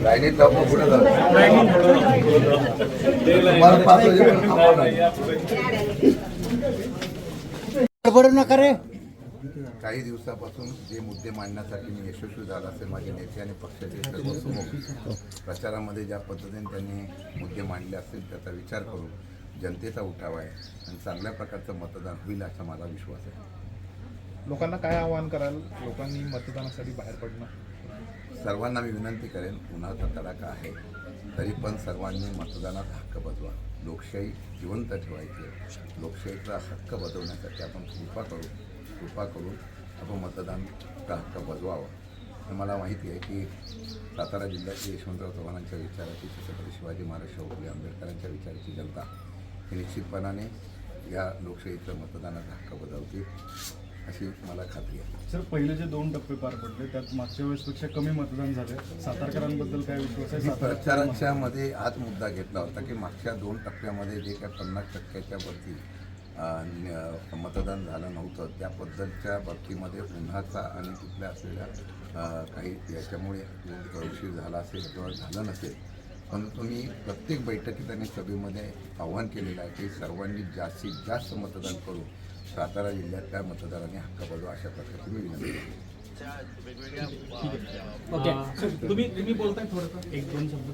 लाईनीत जाऊ पुढे नका रे. काही दिवसापासून जे मुद्दे मांडण्यासाठी मी यशस्वी झाला असेल, माझे नेते आणि पक्षाचे सर्व समूह प्रचारामध्ये ज्या पद्धतीने त्यांनी मुद्दे मांडले असतील त्याचा विचार करून जनतेचा उठाव आहे आणि चांगल्या प्रकारचं मतदान होईल असा माझा विश्वास आहे. लोकांना काय आवाहन कराल? लोकांनी मतदानासाठी बाहेर पडणं. सर्वांना मी विनंती करेन, उन्हाचा तडाखा आहे तरी पण सर्वांनी मतदानात हक्क बजवा. लोकशाही जिवंत ठेवायची, लोकशाहीचा हक्क बजावण्यासाठी आपण कृपा करून आपण मतदानाचा हक्क बजवावा. आणि मला माहिती आहे की सातारा जिल्ह्यातील यशवंतराव चव्हाणांच्या विचाराची, छत्रपती शिवाजी महाराज शाहू फुले आंबेडकरांच्या विचाराची जनता ही निश्चितपणाने या लोकशाहीचं मतदानाचा हक्क बजावतील अशी मला खात्री आहे. सर, पहिले जे 2 टप्पे पार पडले त्यात मागच्या वेळेसपेक्षा कमी मतदान झाले. सातारकरांबद्दल काय विश्वास आहे? प्रचाराच्या मध्ये हाच मुद्दा घेतला होता की मागच्या 2 टप्प्यामध्ये जे काय 50% वरती मतदान झालं नव्हतं त्याबद्दलच्या बाबतीमध्ये उन्हाचा आणि तिथल्या असलेल्या काही याच्यामुळे उशीर झाला असेल किंवा झालं नसेल, पण तुम्ही प्रत्येक बैठकीत आणि सभेमध्ये आव्हान केलेलं आहे की सर्वांनी जास्तीत जास्त मतदान करून सातारा जिल्ह्यातल्या मतदारांनी हक्क बजावा अशा प्रकारची मी विनंती करतो. तुम्ही बोलताय थोडंसं 1-2 शब्द.